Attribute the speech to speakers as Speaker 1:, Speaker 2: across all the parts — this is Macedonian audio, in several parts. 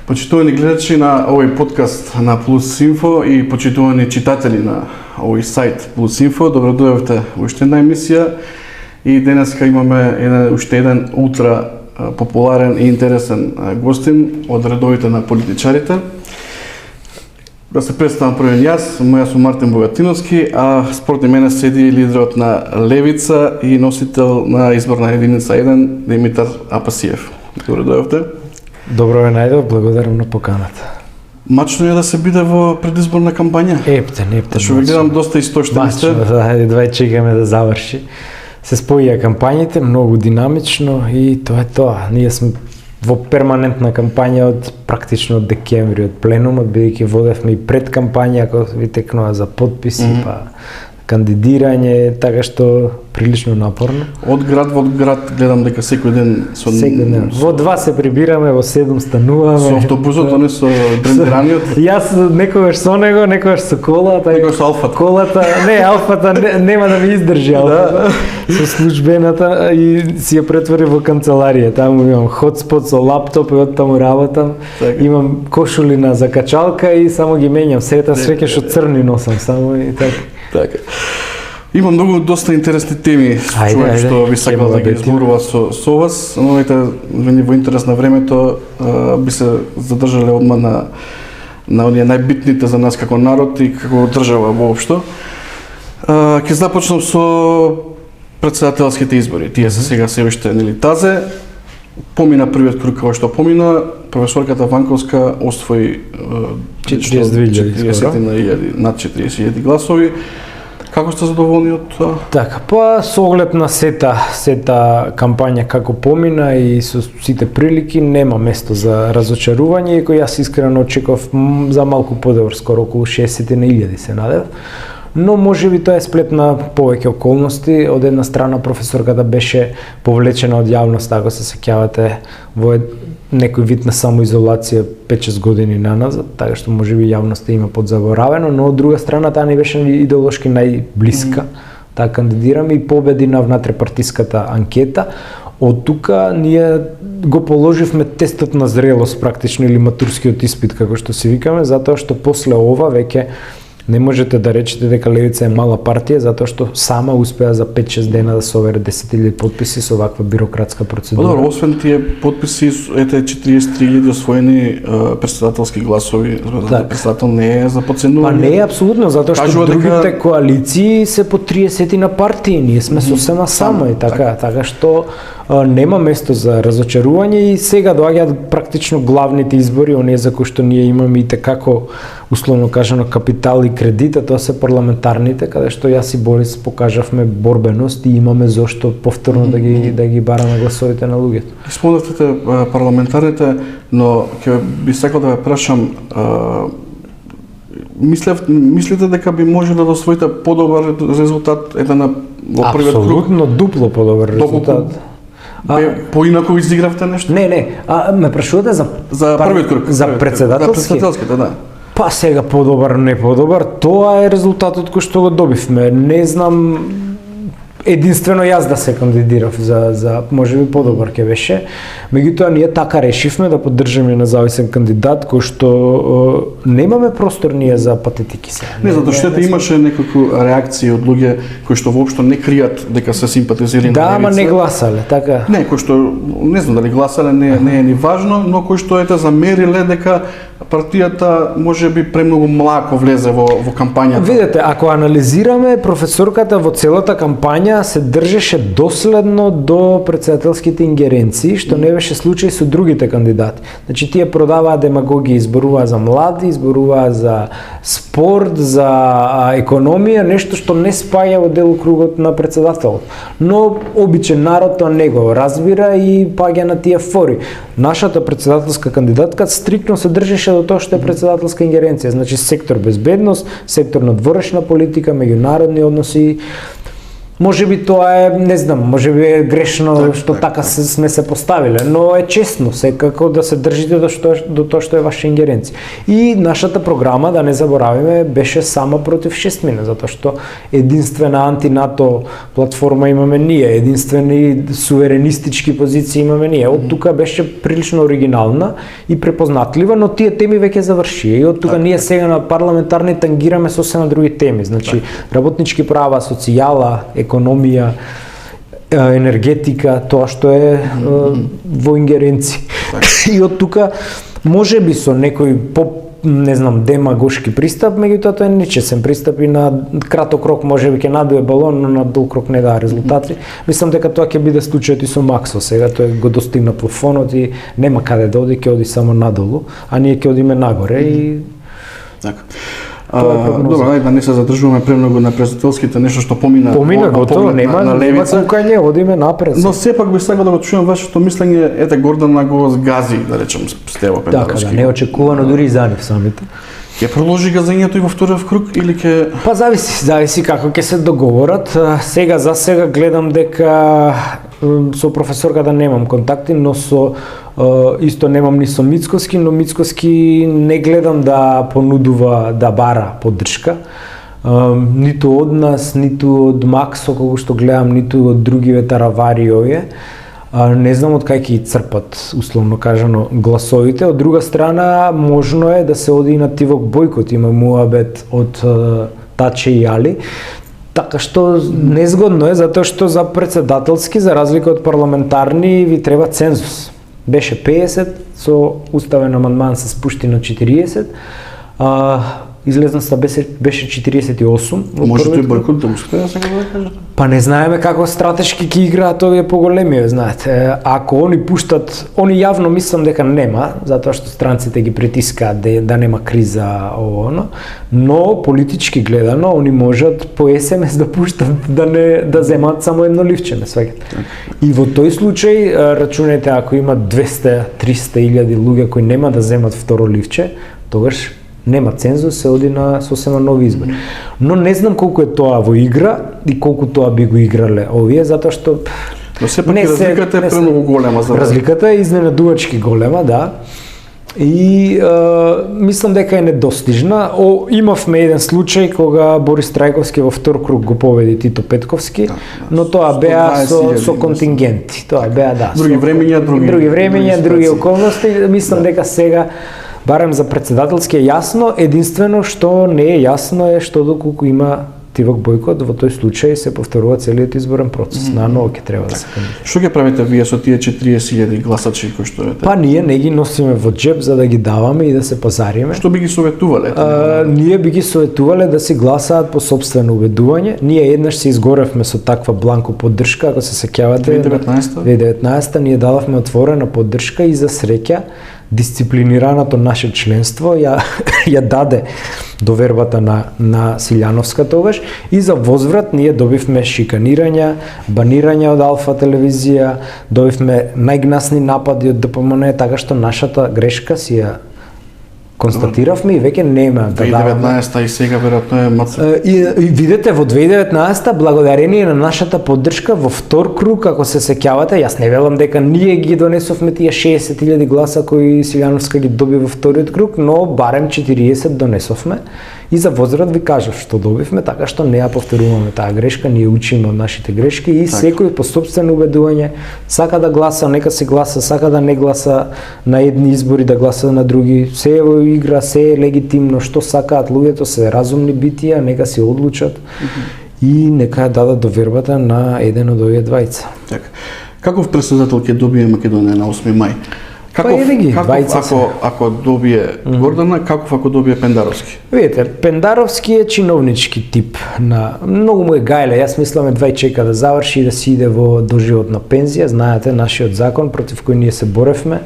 Speaker 1: Почитувани гледачи на овој подкаст на Плюс Инфо и почитувани читатели на овој сайт Плюс Инфо, добро дојдовте во уште една емисија и денеска имаме уште еден ултра популарен и интересен гостин од редовите на политичарите. Да се представам прво јас, сум Мартин Богатиновски, а спроти мене седи лидерот на Левица и носител на изборна единица 1 Димитар Апасиев. Добро дојдовте.
Speaker 2: Добро ве најдов, благодарам на поканата.
Speaker 1: Мачно е да се биде во предизборна кампања?
Speaker 2: Ептен.
Speaker 1: Што ви гледам доста истоштени сте.
Speaker 2: Мачно, да, едва чекаме да заврши. Се споија кампањите, многу динамично и тоа е тоа. Ние сме во перманентна кампања од практично од декември, од пленумот, бидејќи водевме и пред кампања, која ви текнува за подписи, па кандидирање, така што прилично напорно.
Speaker 1: Од град во град гледам дека секој ден
Speaker 2: Во 2 се прибираме, во 7 стануваме.
Speaker 1: Со автобусот, не со брендираниот.
Speaker 2: Јас некогаш со него, некогаш со колата.
Speaker 1: Некогаш со Алфата.
Speaker 2: Колата, Алфата нема да ми издржи Алфата. Со службената и си ја претвори во канцеларија. Таму имам хотспот со лаптоп и оттаму работам.
Speaker 1: Така.
Speaker 2: Имам кошули на закачалка и само ги менјам. Сета среќа што црни носам само и така.
Speaker 1: Така. Има многу доста интересни теми што би сакал да ги зборува со вас, но во интерес на времето би се задржале одма на оние најбитните за нас како народ и како држава воопшто. Ќе започнам со претседателските избори. Тие се сега се уште тазе. Помина првиот круг кој што помина, професорката Ванковска освои 40.000 над 40.000 гласови. Како сте задоволни од тоа?
Speaker 2: Така, па со оглед на сета кампања како помина и со сите прилики нема место за разочарување, иако јас искрено очекував за малку подобар, скоро околу 60.000 се надев. Но можеби тоа е сплет на повеќе околности. Од една страна професорката беше повлечена од јавност, ако се сеќавате, во некој вид на самоизолација 5-6 години наназад, така што можеби јавноста има подзаборавено, но од друга страна таа не беше идеолошки најблиска. Таа кандидираме и победи на внатре-партиската анкета. Од тука ние го положивме тестот на зрелост практично или матурскиот испит како што се викаме, затоа што после ова веќе не можете да речете дека Левица е мала партија, затоа што сама успеа за 5-6 дена да собере 10.000 подписи со ваква бирократска процедура.
Speaker 1: Добро, освен тие подписи, 43.000 освоени претседателски гласови, претседател не е за подценување.
Speaker 2: Па не е апсолутно, затоа што другите коалиции се по 30 на партии, ние сме сосема само и така што нема место за разочарување и сега доаѓаат практично главните избори, оние за кои што ние имаме и како условно кажано капитал и кредит, тоа се парламентарните, каде што јас и Борис покажавме борбеност и имаме зошто повторно да ги бараме гласовите на луѓето.
Speaker 1: Спомнавте парламентарните, но ќе би сакал да ве прашам, мислите дека би можеле да освоите подобар резултат во првиот круг?
Speaker 2: Апсолутно дупло подобар резултат.
Speaker 1: Поинаку изигравте нешто?
Speaker 2: Не, ме прашувате за
Speaker 1: првиот круг,
Speaker 2: за претседателските,
Speaker 1: да.
Speaker 2: Па сега подобар, не подобар, тоа е резултатот кој што го добивме. Не знам единствено јас да се кандидирав за можеби подобар ќе беше. Меѓутоа ние така решивме да поддржиме независен кандидат кој што немаме простор ние за патетики сега.
Speaker 1: Не, затоа што имаше неколку реакции од луѓе кои што воопшто не кријат дека се симпатизирани на Левица.
Speaker 2: Да, ама не гласале, така.
Speaker 1: Не, кои што не знам дали гласале, не е ни важно, но кои што замериле дека партијата можеби премногу млако влезе во кампањата.
Speaker 2: Видете, ако анализираме, професорката во целата кампања се држеше доследно до претседателските ингеренции, што не беше случај со другите кандидати. Значи тие продаваа демагогија, изборуваа за млади, изборуваа за спорт, за економија, нешто што не спаѓа во делокругот на претседателот. Но обичен народ тоа не го разбира и паѓа на тие фори. Нашата претседателска кандидатка стриктно се држеше до тоа што е претседателска ингеренција, значи сектор безбедност, сектор на дворешна политика, меѓународни односи, Можеби тоа е, не знам, можеби е грешно што така сме се поставиле, но е честно секако да се држите до тоа што е ваша ингеренција. И нашата програма, да не заборавиме, беше сама против шестмина, затоа што единствена антинато платформа имаме ние, единствени суверенистички позиции имаме ние. Од тука беше прилично оригинална и препознатлива, но тие теми веќе завршија и од тука ние сега на парламентарни тангираме сосема други теми, значи работнички права, социјала, економија, енергетика, тоа што е во ингеренција. И од тука можеби со некој не знам, демагошки пристап, меѓутоа тоа е нечесен пристап и на краток рок можеби ќе надуе балон, но на долг рок не даа резултати. Мислам дека тоа ќе биде случајот и со Максо. Сега тој го достигна плафонот и нема каде да оди, ќе оди само надолу, а ние ќе одиме нагоре и
Speaker 1: така. Добро, ајде да не се задржуваме премногу на председателските, нешто што помина
Speaker 2: готово, нема кукање, одиме напред.
Speaker 1: Но сепак би сакал да го чујам вашето мислење, ете Гордана го згази, да речем, Стево Пендаровски.
Speaker 2: Така, да, неочекувано дури и за нив самите.
Speaker 1: Ќе продолжи газењето и во вториот круг или ќе...
Speaker 2: Па зависи како ќе се договорат. За сега гледам дека со професорката немам контакти, но со исто немам ни со Мицкоски, но Мицкоски не гледам да понудува да бара поддршка. Ниту од нас, ниту од Максо, кога што гледам, ниту од други ветаравари овие. Не знам од кај ќе црпат, условно кажано, гласовите. Од друга страна, можно е да се оди на Тивок Бојкот, има муабет од Таче и Али. Така што незгодно е, затоа што за председателски, за разлика од парламентарни, ви треба цензус. Беше 50, со уставен амандман се спушти на 40. Излезноста беше 48.
Speaker 1: Може тој Бојкот да успее сега да кажете?
Speaker 2: Па не знаеме како стратешки ќе играат овие поголемија, знаете. Ако они пуштат, они јавно мислам дека нема, затоа што странците ги притискаат да нема криза оно, но политички гледано они можат по СМС да пуштат да земат само едно ливче, ме сваќате. И во тој случај рачунајте ако има 200-300 илјади луѓе кои нема да земат второ ливче, тогаш нема цензус, се оди на сосема нови избори. Но не знам колку е тоа во игра и колку тоа би го играле овие, затоа што
Speaker 1: но сепак разликата е премногу голема за
Speaker 2: разликата е изненадувачки голема, да. И мислам дека е недостижна. Имавме еден случај кога Борис Трајковски во втор круг го победи Тито Петковски, но тоа беа со контингенти. Тоа беа
Speaker 1: други времења,
Speaker 2: други околности. Мислам дека сега барем за председателски е јасно, единствено што не е јасно е што доколку има Тивок Бојкот, во тој случај се повторува целиот изборен процес. Наново ќе треба да се кандидира.
Speaker 1: Што ќе правите вие со тие 40.000 гласачи кои што ете?
Speaker 2: Па ние не ги носиме во џеб за да ги даваме и да се пазариме.
Speaker 1: Што би ги советувале?
Speaker 2: Ние би ги советувале да си гласаат по сопствено убедување. Ние еднаш се изгоревме со таква бланко поддршка, ако се сеќавате. 2019 ние дадовме отворена поддршка и за среќа дисциплинираното наше членство ја даде довербата на Силјановска тогаш и за возврат ние добивме шиканирања, банирање од Алфа телевизија, добивме најгнасни напади од ДПМН, така што нашата грешка си ја констатиравме и веќе нема да даваме.
Speaker 1: 2019 и сега веројатно е МЦ.
Speaker 2: И видете во 2019 благодарение на нашата поддршка во втор круг, ако се сеќавате, јас не велам дека ние ги донесовме тие 60.000 гласа кои Силјановска ги доби во вториот круг, но барем 40 донесовме. И за возврат ви кажав што добивме, така што не ја повторуваме таа грешка, ние учиме од нашите грешки и секој по сопствено убедување сака да гласа, нека се гласа, сака да не гласа на едни избори, да гласа на други. Се е во игра, се е легитимно, што сакаат луѓето, се разумни битија, нека се одлучат и нека ја дадат довербата на еден од овие двајца.
Speaker 1: Така. Каков председател ќе добие Македонија на 8 мај? Ако добие Гордана, каков ако добие Пендаровски?
Speaker 2: Видите, Пендаровски е чиновнички тип. Многу му е гајле, јас мислам едва чека да заврши и да си иде во доживотна пензија. Знаете, нашиот закон против кој ние се боревме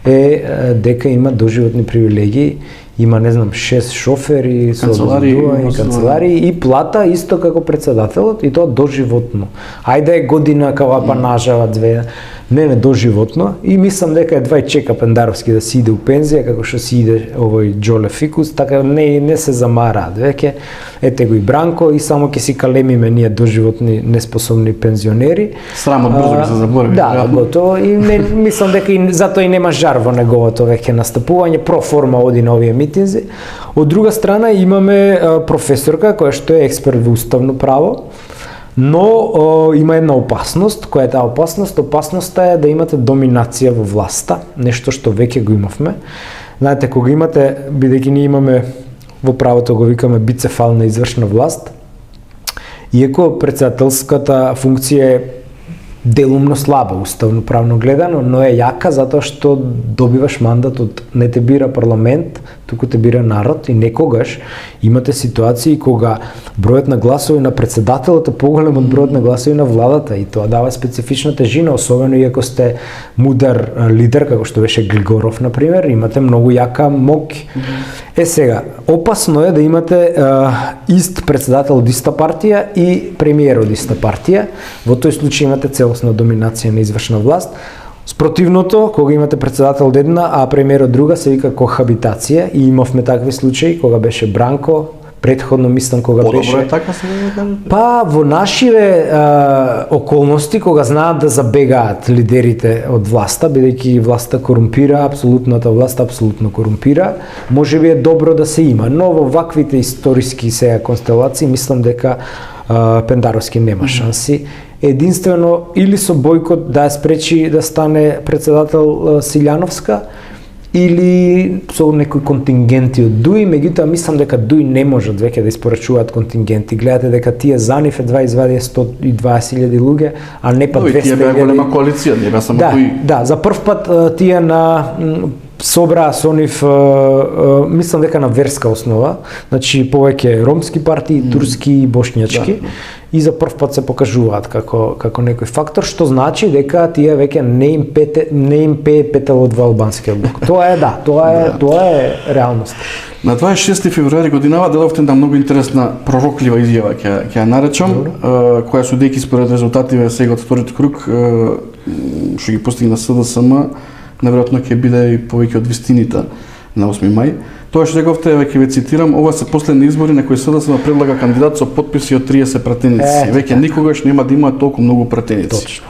Speaker 2: е дека има доживотни привилегии има не знам 6 шофери со обслужување, канцеларии и плата исто како председателот и тоа доживотно. Ајде е година као апанажава две. Не доживотно и мислам дека едва и чека Пендаровски да си иде у пензија како што си иде овој Џоле Фикус, така не се замараат веќе. Ете го и Бранко и само ќе си калемиме ние доживотни неспособни пензионери.
Speaker 1: Срамот брзо ќе се заборави.
Speaker 2: Да, готово и мислам дека и затоа и нема жар во неговото веќе настапување, проформа оди на овие митинзи. Од друга страна имаме професорка која што е експерт во уставно право. Но има една опасност, која е таа опасност? Опасноста е да имате доминација во власта, нешто што веќе го имавме. Знаете, кога имате, бидејќи ние имаме во правото го викаме бицефална извршна власт, иако председателската функција е делумно слаба, уставно правно гледано, но е јака затоа што добиваш мандат од не те бира парламент, туку те бира народ и некогаш имате ситуации кога бројот на гласови на председателот е поголем од бројот на гласови на владата и тоа дава специфична тежина, особено и ако сте мудар лидер како што беше Глигоров на пример, имате многу јака моќ. Сега, опасно е да имате ист председател од иста партија и премиер од иста партија. Во тој случај имате целосна доминација на извршна власт. Спротивното, кога имате председател од една, а премиер од друга, се вика кохабитација и имавме такви случаи кога беше Бранко, претходно мислам кога беше.
Speaker 1: Подобро е така се да кажете?
Speaker 2: Па во нашиве околности кога знаат да забегаат лидерите од власта, бидејќи власта корумпира, апсолутната власт апсолутно корумпира, можеби е добро да се има, но во ваквите историски сега констелации мислам дека Пендаровски нема шанси. Единствено или со бойкот да ја спречи да стане председател Силјановска, или со некои контингенти од ДУИ, меѓутоа мислам дека ДУИ не можат веќе да испорачуваат контингенти. Гледате дека тие за нив едва извадија 120.000 луѓе, а не па 200.000.
Speaker 1: Тие беа голема коалиција, не беа само ДУИ.
Speaker 2: Да, за прв пат тие на собраа со нив, мислам дека на верска основа, значи повеќе ромски партии, турски и бошњачки. Да. И за прв пат се покажуваат како некој фактор, што значи дека тие веќе не им пее петелот во албанскиот блок. Тоа е реалност.
Speaker 1: На 26 февруари годинава дадовте една многу интересна пророклива изјава, ќе ја наречам, која судејќи според резултативе сега од вториот круг што ги постигна СДСМ, наверојатно ќе биде и повеќе од вистините на 8 мај. Тоа што рековте, ќе ве цитирам, ова се последни избори на кои СДСМ предлага кандидат со потписи од 30 пратеници. Веќе никогаш нема да има толку многу пратеници.
Speaker 2: Точно.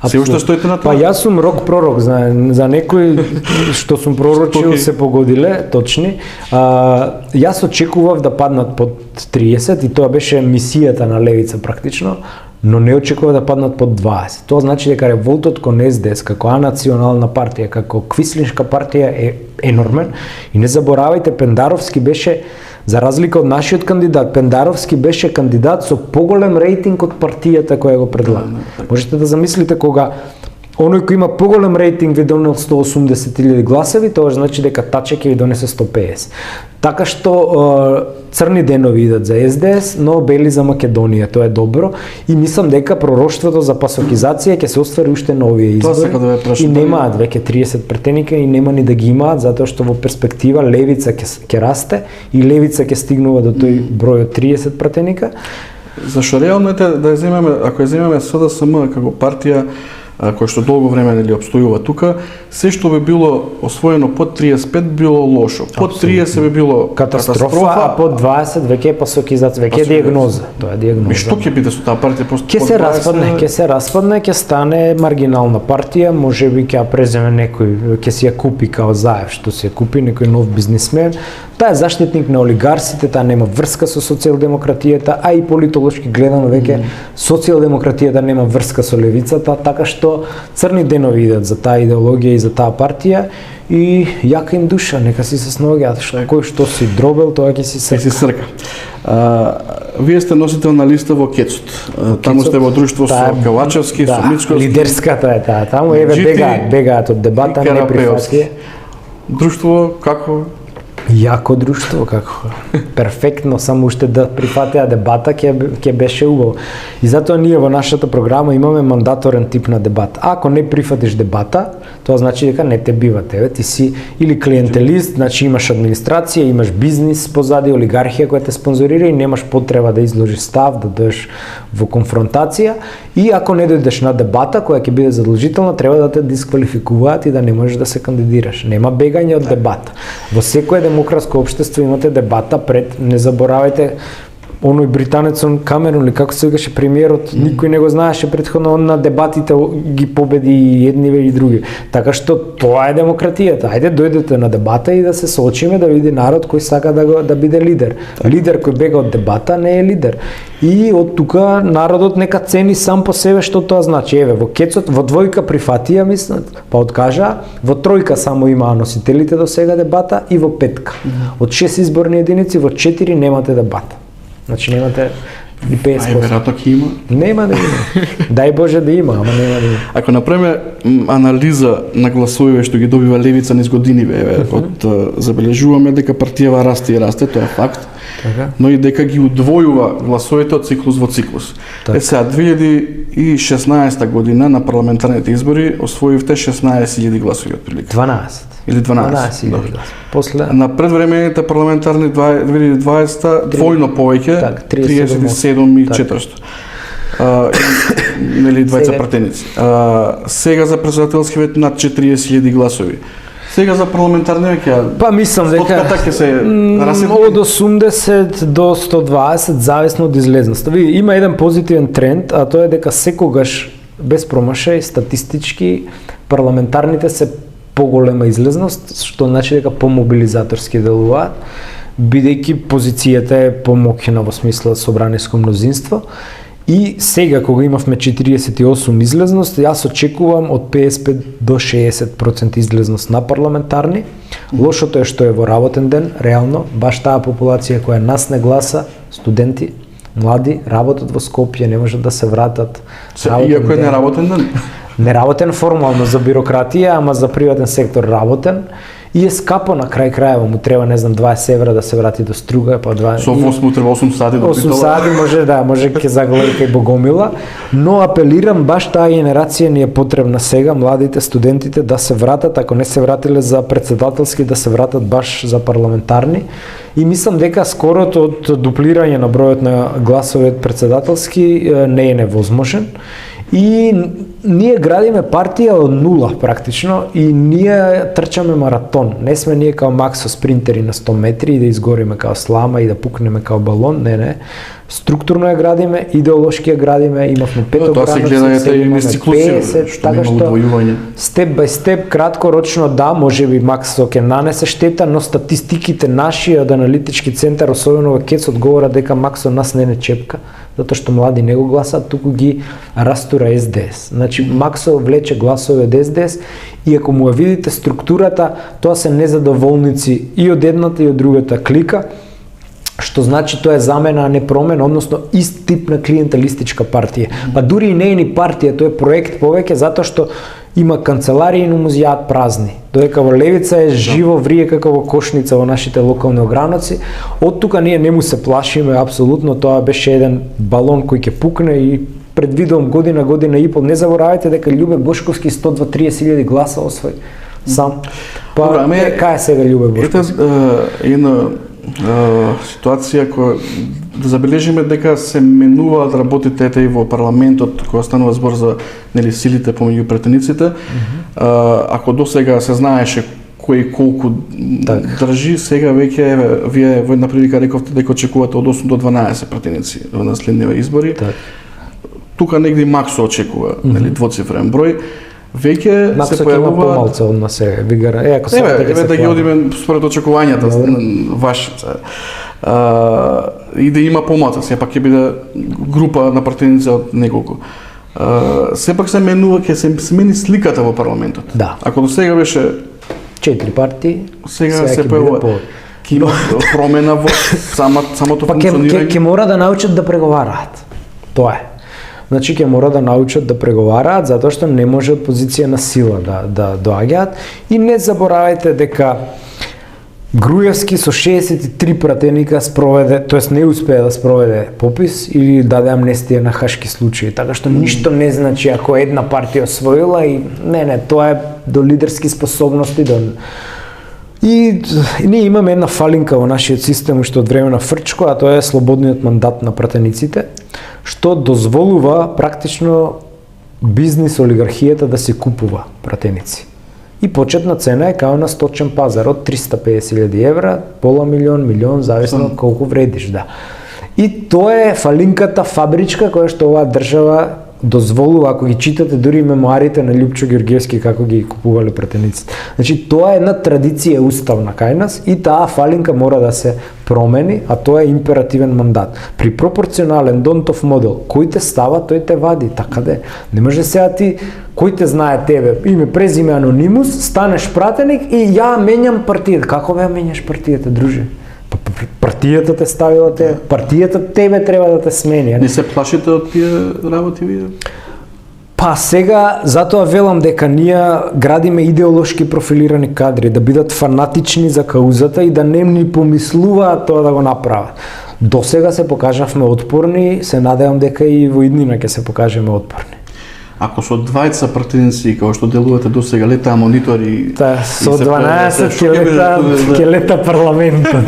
Speaker 1: Се уште стоите на тоа?
Speaker 2: Па јас сум рок пророк, за некои што сум пророчил се погодиле, точни. Јас очекував да паднат под 30 и тоа беше мисијата на левица практично, но не очекува да паднат под 20. Тоа значи дека револтот кон СДС како анационална партија, како квислиншка партија е енормен и не заборавајте, Пендаровски беше, за разлика од нашиот кандидат, Пендаровски беше кандидат со поголем рейтинг од партијата која го предлага. Можете да замислите кога оној кој има поголем рейтинг ви донел 180.000 гласови, тоа значи дека Таче ќе ви донесе 150. Така што црни денови идат за СДС, но бели за Македонија, тоа е добро и мислам дека пророштвото за пасокизација ќе се оствари уште на овие избори. И немаат веќе 30 претеника и нема ни да ги имаат затоа што во перспектива левица ќе расте и левица ќе стигнува до тој број од 30 претеника.
Speaker 1: Зашто реално е да ја земеме, ако ја земеме СДСМ како партија кој што долго време нели обстојува тука, се што би било освоено под 35 било лошо. Под 30 би било катастрофа,
Speaker 2: а под 20 веќе е пасокизација, веќе е диагноза. Тоа е диагноза.
Speaker 1: И што ќе биде со таа партија после?
Speaker 2: Ќе се распадне, ќе стане маргинална партија, можеби ќе ја преземе некој, ќе си ја купи као Заев, што си ја купи некој нов бизнисмен. Таа е заштитник на олигарсите, таа нема врска со социјалдемократијата, а и политолошки гледано веќе социјалдемократијата нема врска со левицата, така што црни денови идат за таа идеологија и за таа партија и јака им душа, нека си се сноѓаат, кој што си дробел, тоа ќе си срка.
Speaker 1: Вие сте носител на листа во Кецот. Таму сте во друштво со Калачевски, со Мицковски.
Speaker 2: Лидерската е таа. Таму бегаат од дебата, не прифатија.
Speaker 1: Друштво како?
Speaker 2: Јако друштво, како перфектно, само уште да прифатеа дебата ќе беше убаво. И затоа ние во нашата програма имаме мандаторен тип на дебат. Ако не прифатиш дебата, тоа значи дека не те бива тебе, ти си или клиентелист, значи имаш администрација, имаш бизнис позади, олигархија која те спонзорира и немаш потреба да изложиш став, да дојдеш во конфронтација и ако не дојдеш на дебата која ќе биде задолжителна, треба да те дисквалификуваат и да не можеш да се кандидираш. Нема бегање од дебата. Во секое демократско општество имате дебата пред, не заборавајте, оној британецон Камерон или како се викаше премиерот, никој не го знаеше претходно, он на дебатите ги победи и едниве и други. Така што тоа е демократијата. Ајде дојдете на дебата и да се соочиме да види народ кој сака да биде лидер. Лидер кој бега од дебата не е лидер. И од тука народот нека цени сам по себе што тоа значи. Еве во кецот во двојка прифатија мислат, па откажа, во тројка само имаа носителите до сега дебата и во петка. Од 6 изборни единици во 4 немате дебата. Значи немате ни 50%.
Speaker 1: Веројатно ќе има.
Speaker 2: Нема да има. Дај Боже да има, ама нема да има.
Speaker 1: Ако направиме анализа на гласовите што ги добива левица низ годиниве, забележуваме дека партијава расте и расте, тоа е факт.
Speaker 2: Така.
Speaker 1: Но и дека ги удвојува гласовите од циклус во циклус.
Speaker 2: Така.
Speaker 1: Сега 2016 година на парламентарните избори освоивте 16.000 гласови отприлика.
Speaker 2: 12.
Speaker 1: Или 12.
Speaker 2: 12.000 гласови. После
Speaker 1: На предвремените парламентарни 2020 двојно повеќе,
Speaker 2: Так,
Speaker 1: 37.400. Нели двајца пратеници. Сега за председателскиот над 40.000 гласови. Сега за парламентарни веќе
Speaker 2: па мислам дека
Speaker 1: стотката ќе се расипне.
Speaker 2: од 80 до 120 зависно од излезноста. Види, има еден позитивен тренд, а тоа е дека секогаш без промашај статистички парламентарните се поголема излезност, што значи дека помобилизаторски делуваат, бидејќи позицијата е помоќна во смисла собраниско мнозинство. И сега кога имавме 48 излезност, јас очекувам од 55 до 60% излезност на парламентарни. Лошото е што е во работен ден, реално, баш таа популација која нас не гласа, студенти, млади, работат во Скопје, не можат да се вратат.
Speaker 1: Иако е неработен ден.
Speaker 2: Неработен формално за бирократија, ама за приватен сектор работен. И е скапо на крај крајава, му треба не знам 20 евра да се врати до струга, па 20.
Speaker 1: Со воз му треба 8 сати да
Speaker 2: 8 сати може ќе загледа кај Богомила, но апелирам баш таа генерација ни е потребна сега, младите студентите да се вратат, ако не се вратиле за председателски, да се вратат баш за парламентарни. И мислам дека скорото од дуплирање на бројот на гласови од председателски не е невозможен. И ние градиме партија од нула практично и ние трчаме маратон. Не сме ние као Максо спринтери на 100 метри и да изгориме као слама и да пукнеме као балон. Не. Структурно ја градиме, идеолошки ја градиме, имавме 5
Speaker 1: тоа се гледајте и низ циклуси, што нема удвојување.
Speaker 2: Степ бај степ, краткорочно да, можеби Максо ќе нанесе штета, но статистиките наши од аналитички центар, особено во КЕЦ, одговора дека Максо нас не чепка, затоа што млади не го гласаат, туку ги растура СДС. Значи Максо влече гласови од СДС и ако му ја видите структурата, тоа се незадоволници и од едната и од другата клика, што значи тоа е замена, а не промена, односно ист тип на клиентелистичка партија. Па дури и не е ни партија, тоа е проект повеќе, затоа што има канцеларии, но му зјаат празни. Додека во левица е живо врие како во кошница во нашите локални ограноци. Од тука ние не му се плашиме апсолутно, тоа беше еден балон кој ќе пукне и предвидувам година и пол. Не заборавајте дека Љубе Бошковски 130.000 гласа освои сам. Па кај сега Љубе Бошковски?
Speaker 1: Една ситуација која да забележиме дека се менуваат работите и во парламентот кога станува збор за нели силите помеѓу претениците. Ако досега се знаеше кој колку држи, сега веќе вие во една прилика рековте дека очекувате од 8 до 12 претеници во наследниве избори. Тука негде Максо очекува нели двоцифрен број. Веќе се појавува
Speaker 2: помалце од нас сега. Ако се
Speaker 1: да ги одиме според очекувањата вашите. И да има помалце, сепак ќе биде група на партијаници од неколку. Сепак се менува, ќе се смени сликата во парламентот.
Speaker 2: Да.
Speaker 1: Ако до сега беше
Speaker 2: 4 партии,
Speaker 1: сега се појавува. Ќе има промена во самото функционирање.
Speaker 2: Ќе мора да научат да преговараат. Тоа е. Значи ќе мора да научат да преговараат затоа што не може од позиција на сила да доаѓаат и не заборавајте дека Груевски со 63 пратеника спроведе, тоест не успее да спроведе попис или даде амнестија на хашки случаи, така што ништо не значи ако една партија освоила и не, тоа е до лидерски способности, И ние имаме една фалинка во нашиот систем уште од време на Фрчко, а тоа е слободниот мандат на пратениците, што дозволува практично бизнис олигархијата да се купува пратеници. И почетна цена е као на сточен пазар од 350.000 евра, пола милион, зависно колку вредиш, да. И тоа е фалинката фабричка која што оваа држава дозволува, ако ги читате дури мемуарите на Љупчо Ѓорѓевски како ги купувале пратениците. Значи тоа е една традиција уставна кај нас и таа фалинка мора да се промени, а тоа е императивен мандат. При пропорционален Донтов модел, кој те става, тој те вади, така де. Не може сега ти кој те знае тебе, име, презиме, анонимус, станеш пратеник и ја менјам партијата. Како ја менјаш партијата, друже? Партијата те ставила те, партијата тебе треба да те смени.
Speaker 1: Не се плашите од тие работи вие?
Speaker 2: Па сега, затоа велам дека ние градиме идеолошки профилирани кадри, да бидат фанатични за каузата и да не ни помислуваат тоа да го направат. До сега се покажавме отпорни, се надевам дека и во иднина ќе се покажеме отпорни.
Speaker 1: Ако со двајца пратеници, како што делувате до сега, летаа монитори...
Speaker 2: Со 12 ќе лета парламентот.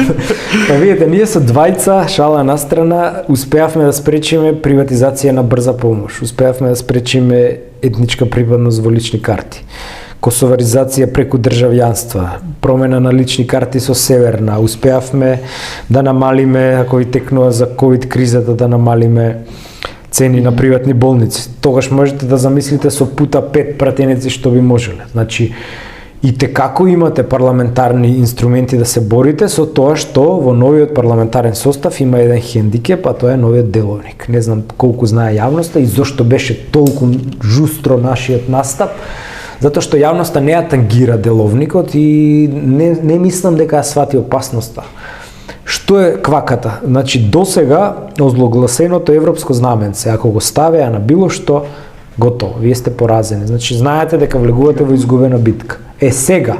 Speaker 2: Па видите, ние со двајца, шала на страна, успеавме да спречиме приватизација на брза помош, успеавме да спречиме етничка припадност во лични карти, косоваризација преку државјанства, промена на лични карти со Северна, успеавме да намалиме, ако и текнува за ковид кризата, да намалиме цени на приватни болници. Тогаш можете да замислите со пута 5 пратеници што би можеле. Значи, и како имате парламентарни инструменти да се борите со тоа што во новиот парламентарен состав има еден хендикеп, а тоа е новиот деловник. Не знам колку знае јавноста и зошто беше толку жустро нашиот настап, затоа што јавноста не ја тангира деловникот и не мислам дека ја свати опасноста. Што е кваката? Значи, досега озлогласеното европско знаменце, ако го ставеа на било што, готово, вие сте поразени. Значи, знаете дека влегувате во изгубена битка. Сега,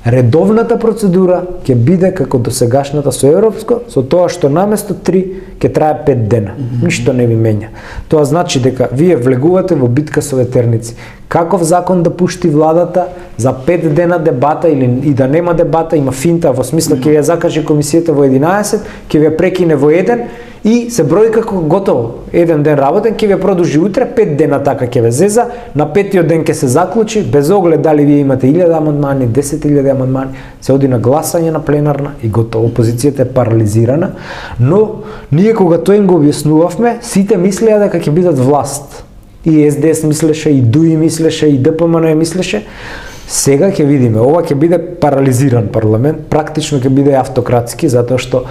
Speaker 2: редовната процедура ќе биде како досегашната со европско, со тоа што наместо 3 ќе трае 5 дена. Ништо не ви менја. Тоа значи дека вие влегувате во битка со ветерници. Каков закон да пушти владата за 5 дена дебата или и да нема дебата, има финта во смисла ќе ја закаже комисијата во 11, ќе ја прекине во 1 и се брои како готово. Еден ден работен ќе ја продолжи утре, 5 дена така ќе ве зеза, на 5-тиот ден ќе се заклучи, без оглед дали вие имате 1000 амандмани, 10.000 амандмани, се оди на гласање на пленарна и готово. Опозицијата е парализирана, но ние кога тоа им го објаснувавме, сите мислеа дека ќе бидат власт. И СДС мислеше, и ДУИ мислеше, и ДПМН мислеше. Сега ќе видиме, ова ќе биде парализиран парламент, практично ќе биде автократски, затоа што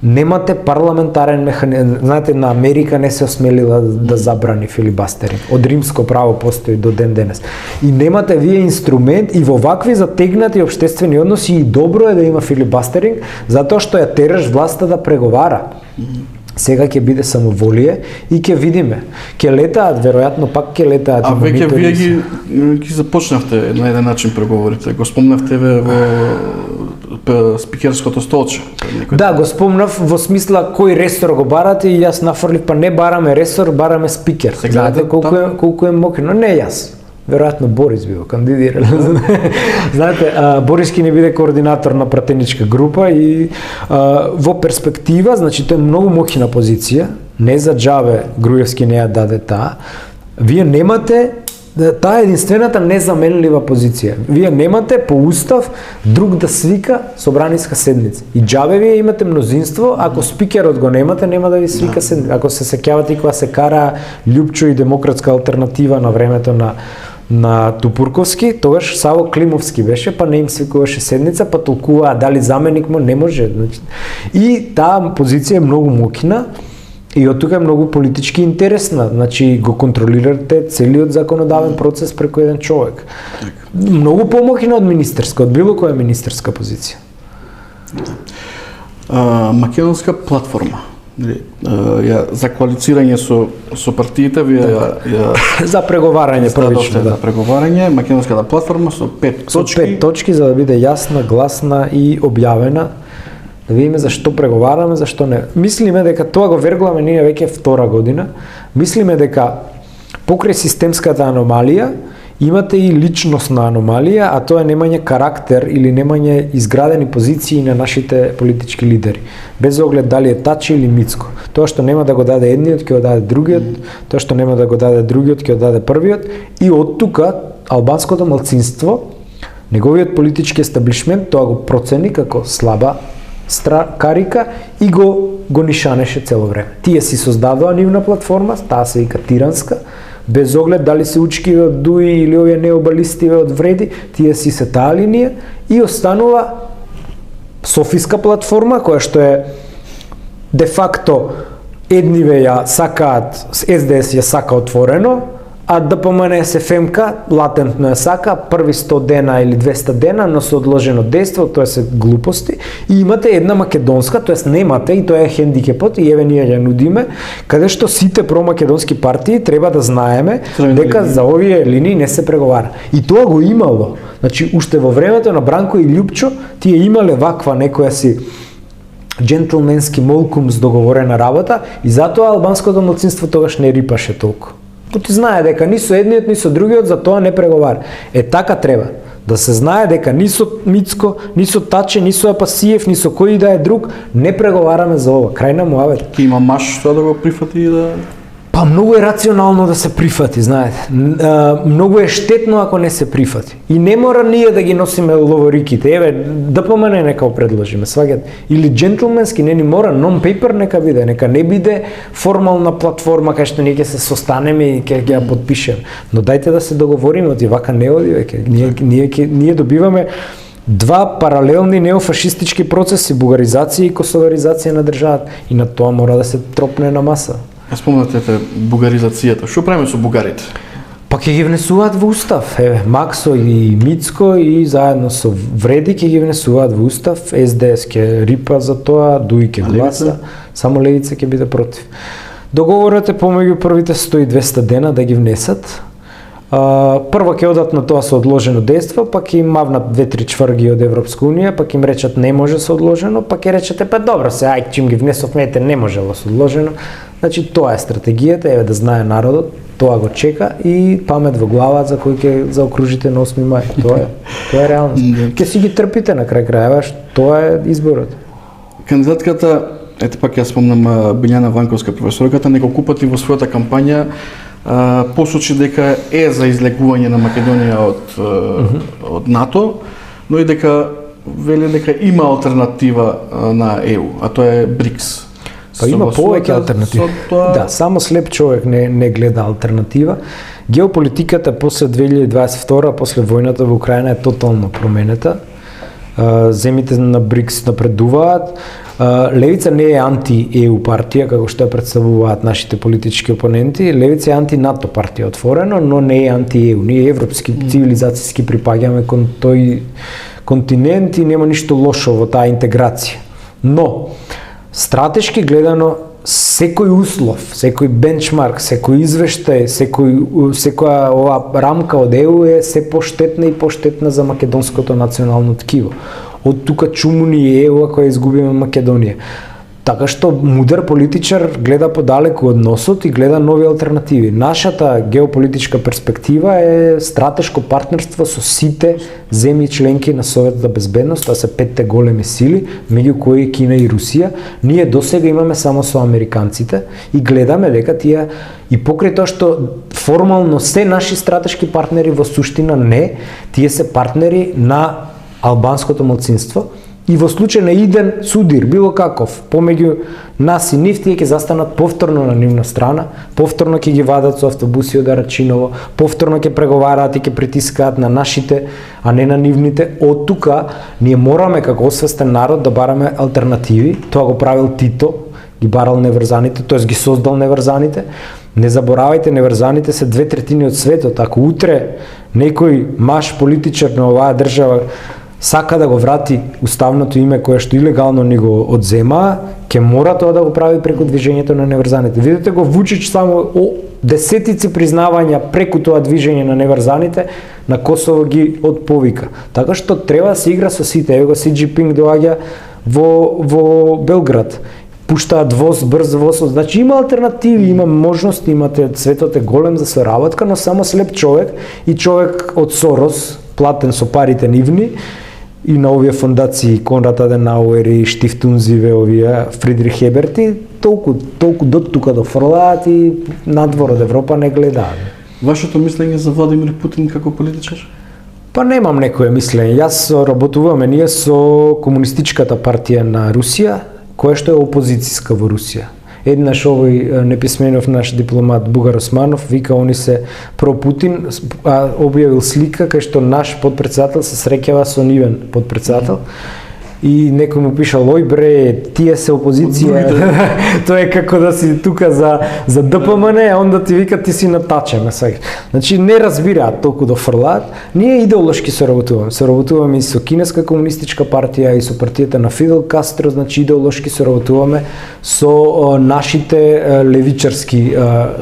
Speaker 2: немате парламентарен механизм. Знаете, на Америка не се осмелила да забрани филибастеринг. Од римско право постои до ден денес. И немате вие инструмент и во вакви затегнати општествени односи и добро е да има филибастеринг, затоа што ја тераш власта да преговара. Сега ќе биде самоволие и ќе видиме. Ќе летаат, веројатно пак ќе летаат.
Speaker 1: А веќе вие ги започнавте на еден начин преговорите. Го спомнавте во спикерското столче.
Speaker 2: Да, го спомнав во смисла кој ресор го барате и јас нафрлив, па не бараме ресор, бараме спикер. Знаете колку е мокрино, не јас. Веројатно Борис би го кандидирал. Знаете, Борис ќе не биде координатор на пратеничка група и во перспектива, значи тоа е многу моќна позиција, не за џабе Груевски не ја даде таа. Вие немате, таа е единствената незаменлива позиција. Вие немате по устав друг да свика собраниска седница. И џабе вие имате мнозинство, ако спикерот го немате, нема да ви свика седница. Ако се сеќавате кога се кара Љупчо и демократска алтернатива на времето на Тупурковски, тогаш Саво Климовски беше, па не им свикуваше седница, па толкува дали заменик му не може. И таа позиција е многу моќна и од тука е многу политички интересна. Значи го контролирате целиот законодавен процес преку еден човек. Многу помоќна од министерска, од било која министерска позиција.
Speaker 1: Македонска платформа. Ја за коалицирање со партиите вие ја
Speaker 2: За преговарање првично,
Speaker 1: за преговарање, македонската платформа со 5
Speaker 2: Со
Speaker 1: точки.
Speaker 2: 5 точки за да биде јасна, гласна и објавена. Да видиме зашто преговараме, зашто не. Мислиме дека тоа го вергламе ние веќе втора година. Мислиме дека покрај системската аномалија имате и личностна аномалија, а тоа е немање карактер или немање изградени позиции на нашите политички лидери. Без оглед дали е Тачи или Мицко. Тоа што нема да го даде едниот, ќе го даде другиот, тоа што нема да го даде другиот, ќе го даде првиот, и од тука албанското малцинство, неговиот политички естаблишмент, тоа го процени како слаба карика и го нишанеше цело време. Тие си создадоа нивна платформа, таа се вика тиранска, без оглед дали се учкиве од Дуи или овие необалистиве од Вреди, тие си се таа линија и останува софиска платформа која што е де факто едниве ја сакаат, СДС ја сака отворено, а ДПМН СФМК латентно ја сака први 100 дена или 200 дена, но со одложено дејство, тоа се глупости, и имате една македонска, тоест немате, и тоа е хендикепот, и еве ние ја нудиме, каде што сите промакедонски партии треба да знаеме дека за овие линии не се преговара. И тоа го имало. Значи, уште во времето на Бранко и Љупчо, тие имале ваква некоја си джентлменски молкумс договорена работа, и затоа албанското малцинство тогаш не рипаше толку. Ти знае дека ни со едниот, ни со другиот за тоа не преговара. Така треба. Да се знае дека ни со Мицко, ни со Таче, ни со Апасиев, ни со кој да е друг, не преговараме за ова. Крај на муавет.
Speaker 1: Ке има маш тоа да го прифати и да...
Speaker 2: Па многу е рационално да се прифати, знаете. Многу е штетно ако не се прифати. И не мора ние да ги носиме ловориките. Еве, ДПМН нека го предложиме, сваѓате. Или джентлменски, не ни мора, non-paper нека биде, нека не биде формална платформа кај што ние ќе се состанеме и ќе ја подпишеме. Но дајте да се договориме, оти вака не оди веќе. Ние добиваме два паралелни неофашистички процеси, бугаризација и косоваризација на државата. И на тоа мора да се тропне на маса.
Speaker 1: Спомнатете бугаризацијата. Што правиме со бугарите?
Speaker 2: Па ќе ги внесуваат во устав. Еве, Максо и Мицко и заедно со Вреди ќе ги внесуваат во устав. СДС ќе рипа за тоа, Дуи ќе гласа, само Левица ќе биде против. Договорот е помеѓу првите 100 и 200 дена да ги внесат. Прво ќе одат на тоа со одложено дејство, па ќе им мавнат 2-3 чврги од Европска унија, па ќе им речат не може со одложено, па ќе речете па добро се, ај чим ги внесовме, не можело со одложено. Значи тоа е стратегијата, еве да знае народот, тоа го чека и памет во глава за кој ќе заокружите на 8 мај. Тоа е реалност. Ќе си ги трпите на крај крајeva, тоа е изборот.
Speaker 1: Кандидатката, ете пак ја спомнам Билјана Ванковска, професорката, неколку пати во својата кампања посочи дека е за излегување на Македонија од НАТО, но и дека вели дека има алтернатива на ЕУ, а тоа е БРИКС.
Speaker 2: Па има повеќе алтернативи. Да, само слеп човек не гледа алтернатива. Геополитиката после 2022, после војната во Украина е тотално променета. Земите на БРИКС напредуваат. Левица не е анти-ЕУ партија, како што ја представуваат нашите политички опоненти. Левица е анти-НАТО партија отворено, но не е анти-ЕУ. Ние европски цивилизацијски припаѓаме кон тој континент и нема ништо лошо во таа интеграција. Но стратешки гледано, секој услов, секој бенчмарк, секој извештај, секоја ова рамка од ЕУ е се поштетна и поштетна за македонското национално ткиво. Од тука чумуни е ЕУ која изгубиме Македонија. Така што мудар политичар гледа подалеку од носот и гледа нови алтернативи. Нашата геополитичка перспектива е стратешко партнерство со сите земји членки на Советот за безбедност, тоа се 5 големи сили, меѓу кои Кина и Русија. Ние досега имаме само со американците и гледаме дека тие и покрај тоа што формално се наши стратешки партнери, во суштина не, тие се партнери на албанското малцинство. И во случај на иден судир, било каков, помеѓу нас и нив, тие ќе застанат повторно на нивна страна, повторно ќе ги вадат со автобуси од Арачиново, повторно ќе преговараат и ќе притискаат на нашите, а не на нивните. Од тука ние мораме како освестен народ да бараме алтернативи. Тоа го правил Тито, ги барал неврзаните, тоест ги создал неврзаните. Не заборавајте, неврзаните се 2/3 од светот. Ако утре некој маш политичар на оваа држава сака да го врати уставното име кое што илегално ни го одзема, ќе мора тоа да го прави преку движењето на неврзаните. Видете го Вучич само десетици признавања преку тоа движење на неврзаните на Косово ги отповика. Така што треба да се игра со сите. Ево го Си Џинпинг доаѓа во Белград. Пуштаат воз, брз воз, значи има алтернативи, има можности, имате светот е голем за соработка, но само слеп човек и човек од Сорос, платен со парите нивни, и на овие фондации Конрад Аденауер и Штифтунзиве, овие Фридрих Еберти, толку до тука дофрлаат и надвор од Европа не гледаат.
Speaker 1: Вашето мислење за Владимир Путин како политичар?
Speaker 2: Па немам некое мислење. Јас работуваме ние со Комунистичката партија на Русија, која што е опозицијска во Русија. Еднаш овој неписменов наш дипломат Бугар Османов вика они се про Путин, објавил слика кај што наш подпредседател се среќава со нивен подпредседател. И некој му пишал, ој бре, тие се опозиција, тоа е како да си тука за ДПМН, а онда ти вика ти си натачен. Значи не разбираат толку да фрлаат. Ние идеолошки соработуваме и со Кинеска комунистичка партија и со партијата на Фидел Кастро, значи идеолошки соработуваме со нашите левичарски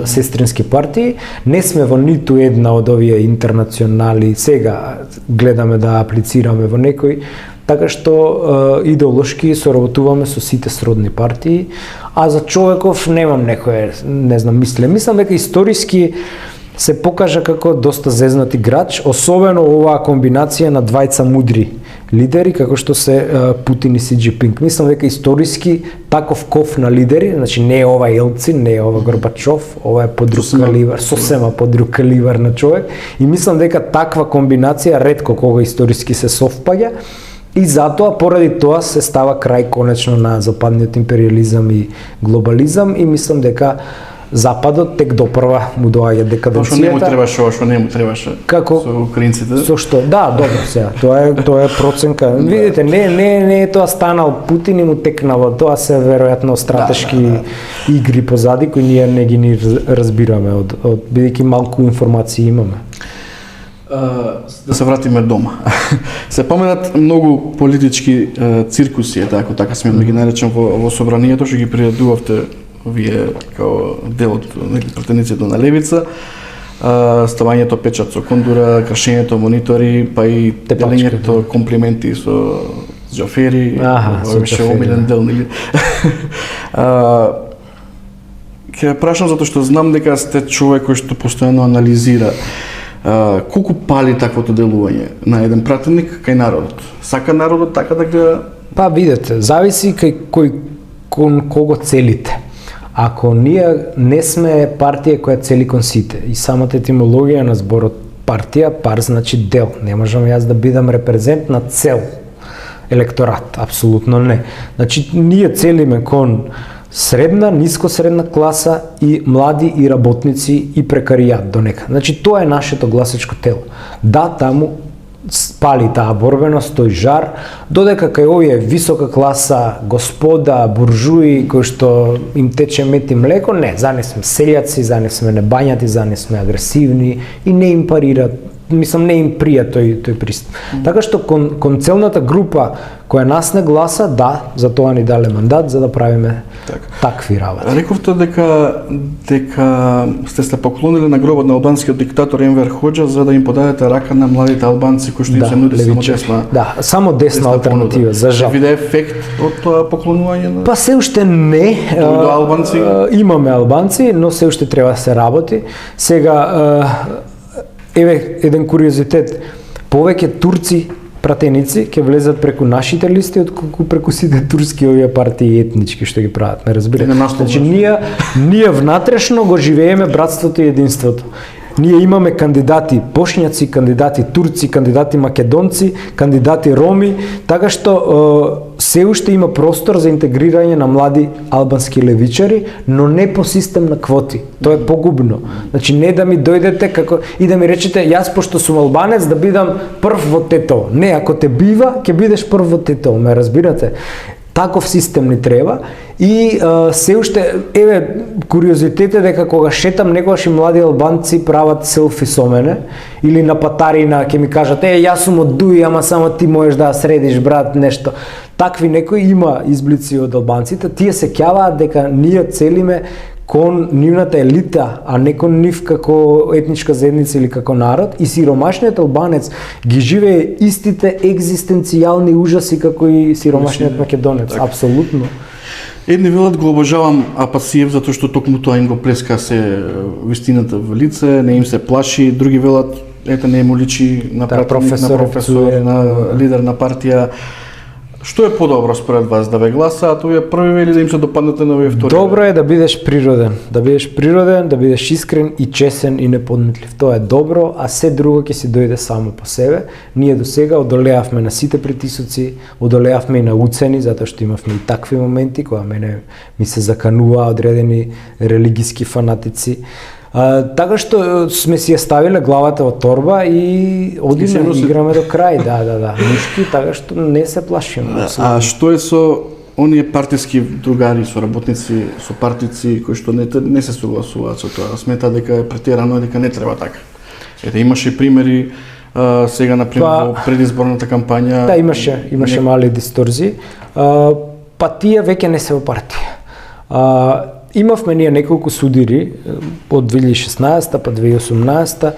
Speaker 2: сестрински партии. Не сме во ниту една од овие интернационали, сега гледаме да аплицираме во некој, така што идеолошки соработуваме со сите сродни партии, а за човеков немам некое, не знам, мислам дека историски се покажа како доста зезнат играч, особено оваа комбинација на двајца мудри лидери, како што се Путин и Си Џинпинг. Мислам дека историски таков ков на лидери, значи не е ова Елцин, не е ова Горбачов, ова е подруг каливар, сосема подруг каливар на човек, и мислам дека таква комбинација ретко кога историски се совпаѓа. И затоа, поради тоа, се става крај конечно на западниот империализам и глобализам, и мислам дека Западот тек допрва му доаѓа декаденцијата.
Speaker 1: Што не му требаше, што не му требаше
Speaker 2: како
Speaker 1: со украинците?
Speaker 2: Со што? Да, добро сега. Тоа е проценка. Видите, не е тоа станал Путин и му текнало. Тоа се веројатно стратешки игри позади кои ние не ги ни разбираме од бидејќи малку информации имаме.
Speaker 1: Да се вратиме дома. Се поменат многу политички циркуси, ако така смеам да ги наречам, во собранието, што ги приредувавте вие као дел од пратениците на левица, ставањето печат со кондура, кршењето монитори, па и делењето комплименти со Џафери, беше омилен дел, нели? Ќе прашам затоа што знам дека сте човек кој што постојано анализира. Колку пали таквото делување на еден пратеник кај народот? Сака народот така да гледа?
Speaker 2: Па видете, зависи кон кого целите. Ако ние не сме партија која цели кон сите, и самата етимологија на зборот партија, пар значи дел. Не можам јас да бидам репрезент на цел електорат, апсолутно не. Значи ние целиме кон средна, ниско средна класа и млади и работници и прекаријат до нека. Значи тоа е нашето гласачко тело. Да, таму пали таа борбеност, тој жар, додека кај овие висока класа, господа, буржуи, кои што им тече мет и млеко, не, за не сме селјаци, за не сме небањати, за не сме агресивни и не им парират, мислам не им прија тој пристап. Така што кон целната група која нас не гласа, да, за тоа ни дале мандат за да правиме такви работи.
Speaker 1: Рековте дека сте се поклонили на гробот на албанскиот диктатор Енвер Хоџа за да им подадете рака на младите албанци кои што им се нуди само десна.
Speaker 2: Да, само десна алтернатива, за жал.
Speaker 1: Виде ефект од тоа поклонување на?
Speaker 2: Па се уште не.
Speaker 1: Албанци?
Speaker 2: Имаме албанци, но се уште треба да се работи. Сега еве еден куриозитет, повеќе турци пратеници ќе влезат преку нашите листи отколку преку сите турски овие партии етнички што ги прават, ме разбирате? Значи ние внатрешно го живееме братството и единството. Ние имаме кандидати бошњаци, кандидати турци, кандидати македонци, кандидати роми, така што се уште има простор за интегрирање на млади албански левичари, но не по систем на квоти. Тоа е погубно. Значи не да ми дојдете како и да ми речете јас пошто сум албанец да бидам прв во Тетово. Не, ако те бива, ќе бидеш прв во Тетово, ме разбирате? Таков систем ни треба и се уште, еве, куриозитет е дека кога шетам некогаш и млади албанци прават селфи со мене или на патарина ќе ми кажат јас сум од Дуи, ама само ти можеш да средиш брат нешто. Такви некои има изблици од албанците, тие се ќаваат дека ние целиме кон нивната елита, а не кон нив како етничка заедница или како народ, и сиромашниот албанец ги живее истите екзистенцијални ужаси како и сиромашниот македонец, апсолутно.
Speaker 1: Едни велат го обожавам Апасиев затоа што токму тоа им го плеска се вистината во лице, не им се плаши, други велат ете не му личи на професор, на лидер на партија. Што е подобро според вас, да ве гласаат овие први или да им се допаднете на овие втори?
Speaker 2: Добро е да бидеш природен, да бидеш искрен и чесен и неподметлив. Тоа е добро, а се друго ќе си дојде само по себе. Ние до сега одолеавме на сите притисоци, одолеавме и на уцени, затоа што имавме и такви моменти кога мене ми се закануваа одредени религиски фанатици. Така што сме си ја ставиле главата во торба и одиме, играме до крај, да, мушки, така што не се плашиме.
Speaker 1: А што е со оние партиски другари, со работници, со партици кои што не се согласуваат со тоа, сметаат дека е претерано и дека не треба така? Ете, имаше примери сега, например, во предизборната кампања.
Speaker 2: Да, имаше мали дисторзии. Тие веќе не се во партија. Имавме ние неколку судири од 2016 па 2018.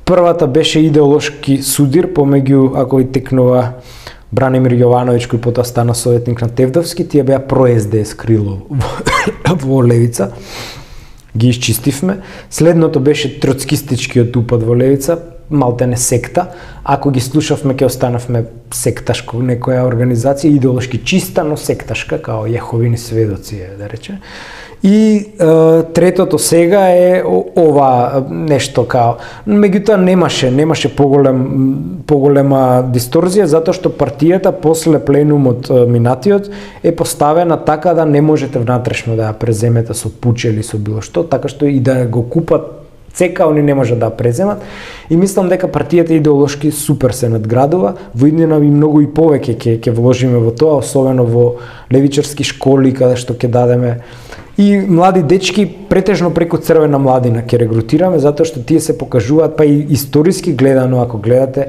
Speaker 2: Првата беше идеолошки судир помеѓу, ако и текнува, Бранимир Јовановиќ, кој потоа стана советник на Тевдовски, тие беа про-СДС крило во Левица. Ги исчистивме. Следното беше троцкистичкиот упад во Левица, малтене секта. Ако ги слушавме, ќе останавме секташко некоја организација, идеолошки чиста, но секташка, као Јеховини сведоци, да рече. И третото сега е ова нешто као, меѓутоа немаше поголема дисторзија, затоа што партијата после пленумот минатиот е поставена така да не можете внатрешно да ја преземете со пуче или со било што, така што и да го купат цека, они не можат да ја преземат. И мислам дека партијата идеолошки супер се надградува, во иднина и многу и повеќе ќе вложиме во тоа, особено во левичарски школи каде што ќе дадеме. И млади дечки претежно преку Црвена младина ќе регрутираме, затоа што тие се покажуваат, па и историски гледано, ако гледате,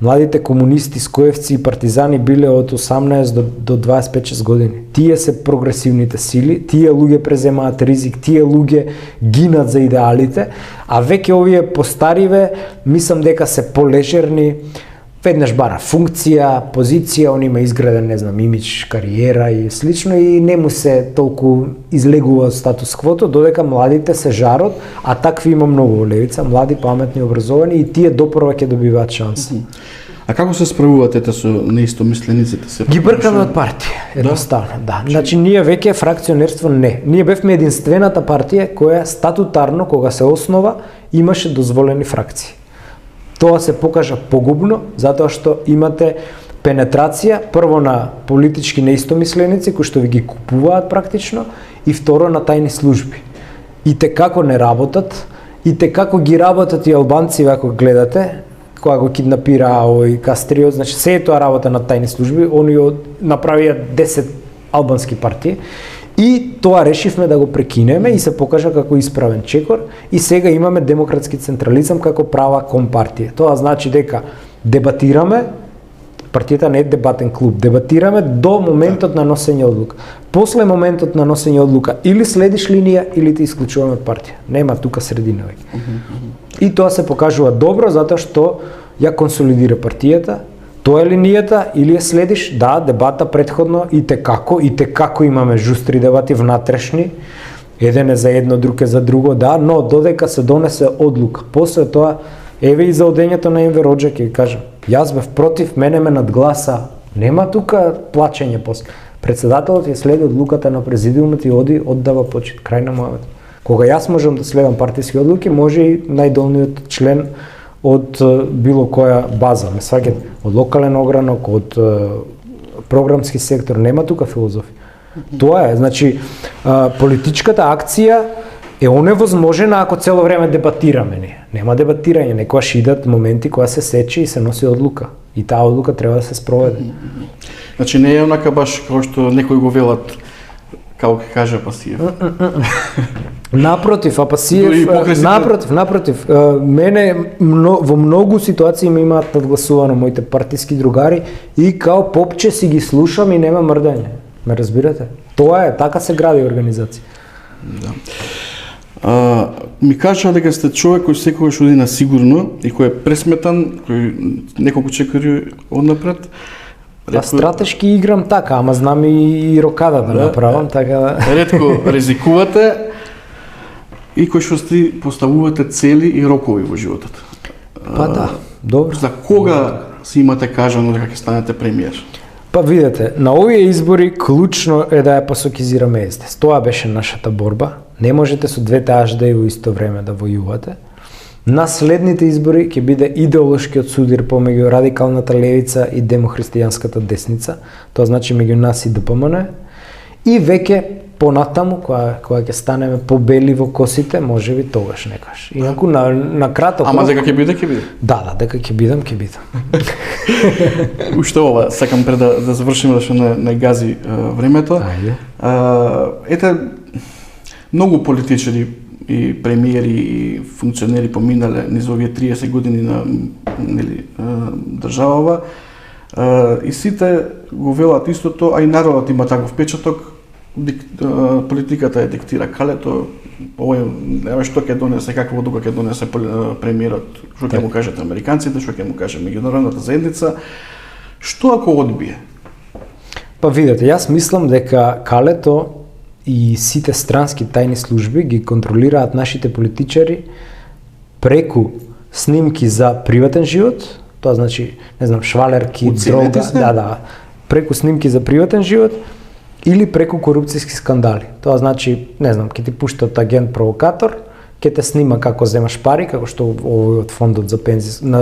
Speaker 2: младите комунисти, скоевци и партизани биле од 18 до 25-6 години. Тие се прогресивните сили, тие луѓе преземаат ризик, тие луѓе гинат за идеалите, а веќе овие постариве, мислам дека се полежерни, веднаш бара функција, позиција, он има изграден, не знам, имидж, кариера и слично и не му се толку излегува статус квото, додека младите се жарот, а такви има многу во Левица, млади, паметни, образовани и тие допрва ќе добиваат шанса.
Speaker 1: А како се справуваат со неистомислениците?
Speaker 2: Ги бркаме од партија, едноставно, да. Значи ние веќе фракционерство не. Ние бевме единствената партија која статутарно, кога се основа, имаше дозволени фракции. Тоа се покажа погубно, затоа што имате пенетрација, прво на политички неистомисленици, кои што ви ги купуваат практично, и второ на тајни служби. И те како не работат, и те како ги работат и албанци, ако гледате, кога го киднапира овој Кастриот, значи се е тоа работа на тајни служби, они направија 10 албански партии, и тоа решивме да го прекинеме и се покажа како исправен чекор и сега имаме демократски централизам како права компартија. Тоа значи дека дебатираме, партијата не е дебатен клуб, дебатираме до моментот на носење одлука. После моментот на носење одлука или следиш линија или те исклучуваме од партија. Нема тука средина веќе. И тоа се покажува добро затоа што ја консолидира партијата. Тоа е линијата или ја следиш? Да, дебата предходно и те како имаме жустри дебати внатрешни, еден е за едно, друг е за друго, да, но додека се донесе одлука. После тоа, еве и за одењето на Енвер Хоџа ќе кажам, јас бев против, мене ме надгласа, нема тука плачење после. Председателот ја следи одлуката на президиумот и оди, оддава почит, крај на мојот. Кога јас можам да следам партиски одлуки, може и најдолниот член од било која база, ме сваќате, од локален огранок, од програмски сектор, нема тука филозофија. Тоа е, значи, политичката акција е оневозможена ако цело време дебатираме ние. Нема дебатирање, некојаш идат моменти кога се сече и се носи одлука. И таа одлука треба да се спроведе.
Speaker 1: Значи не е онака баш како што некои го велат, како ќе каже Апасиев.
Speaker 2: Напротив,
Speaker 1: Дори
Speaker 2: Апасиев,
Speaker 1: покресите-
Speaker 2: напротив, мене во многу ситуации ме имаат надгласувано моите партиски другари и као попче си ги слушам и нема мрдање. Ме разбирате? Тоа е, така се гради организација.
Speaker 1: Да. Ми кажа дека сте човек кој секогаш оди на сигурно и кој е пресметан, кој неколку чекори однапред.
Speaker 2: Па стратешки играм така, ама знам и рокада да направам, така да...
Speaker 1: Ретко ризикувате и кој што сте поставувате цели и рокови во животот.
Speaker 2: Па да, добро.
Speaker 1: За кога си имате кажано дека ќе станете премиер?
Speaker 2: Па видете, на овие избори клучно е да ја пасокизираме СДС. Тоа беше нашата борба. Не можете со двете аждаи во исто време да војувате. На следните избори ќе биде идеолошкиот судир помеѓу радикалната левица и демохристијанската десница. Тоа значи меѓу нас и ДПМН. И веќе понатаму, кога ќе станеме побели во косите, можеби тогаш некаш. Инаку на краток.
Speaker 1: Ама дека ќе биде, ќе биде.
Speaker 2: Да, дека ќе бидам, ќе бидам.
Speaker 1: Уште ова, сакам пред да завршиме да што не гази времето.
Speaker 2: Ајде.
Speaker 1: Ете, многу политичари и премиери и функционери поминале низ овие 30 години на државава и сите го велат истото, а и народот има таков впечаток. Политиката е диктира калето, овој што ќе донесе, каква одлука ќе донесе премиерот, што ќе му кажат американците, што ќе му каже меѓународната заедница. Што ако одбие?
Speaker 2: Па видете, јас мислам дека калето и сите странски тајни служби ги контролираат нашите политичари преку снимки за приватен живот, тоа значи, не знам, швалерки, дрога, да, преку снимки за приватен живот или преку корупцијски скандали. Тоа значи, не знам, ќе ти пуштат агент провокатор, ќе те снима како земаш пари, како што овој од фондот за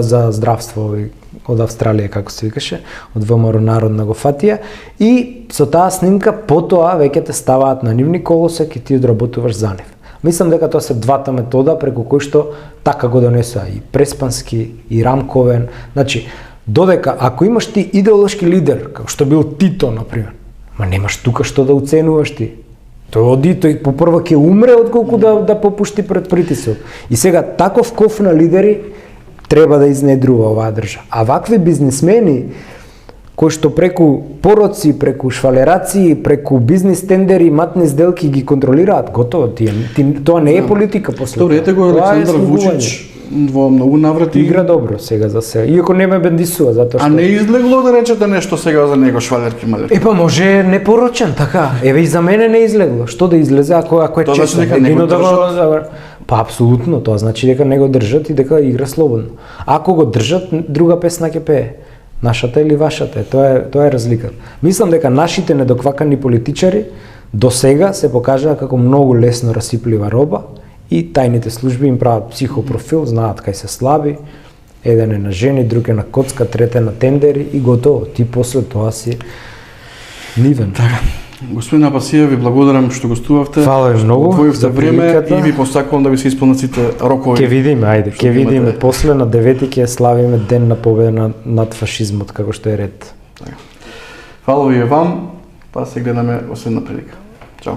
Speaker 2: за здравство од Австралија, како се викаше, од ВМРО народна го фатија, и со таа снимка потоа веќе те ставаат на нивни колосек и ти одработуваш за нив. Мислам дека тоа се двата метода преку кои што така го донесоа и Преспански и Рамковен. Значи, додека ако имаш ти идеолошки лидер, како што бил Тито, например, ма немаш тука што да оценуваш ти. Тој оди, тој попрва ќе умре отколку да попушти пред притисок. И сега таков коф на лидери треба да изнедрува оваа држава. А вакви бизнисмени кои што преку пороци, преку швалерации, преку бизнис тендери, матни сделки ги контролираат, готово тоа не е политика после.
Speaker 1: Добре, ете го Александар Вучич во многу наврати
Speaker 2: игра добро сега за сега. Иако не ме бендисува затоа што.
Speaker 1: А не излегло да речете нешто сега за него швалерки малерки?
Speaker 2: Епа може непорочен така. Еве и за мене не излегло. Што да излезе ако е
Speaker 1: тоа
Speaker 2: честно?
Speaker 1: значи дека не го
Speaker 2: да Па апсолутно, тоа значи дека не го држат и дека игра слободно. Ако го држат, друга песна ќе пее. Нашата или вашата, тоа е разлика. Мислам дека нашите недоквакани политичари до сега се покажаа како многу лесно расиплива роба и тајните служби им прават психопрофил, знаат кај се слаби, еден е на жени, друг е на коцка, трет е на тендери и готово. Ти после тоа си нивен.
Speaker 1: Така. Господин Апасиев, ви благодарам што гостувавте.
Speaker 2: Фала ви многу
Speaker 1: за време и ви посакувам да ви се исполнат сите рокови.
Speaker 2: Ќе видиме, ајде, ќе видиме после на 9 ќе славиме ден на победа над фашизмот како што е ред.
Speaker 1: Така. Фала ви вам, па се гледаме во следна прилика. Чао.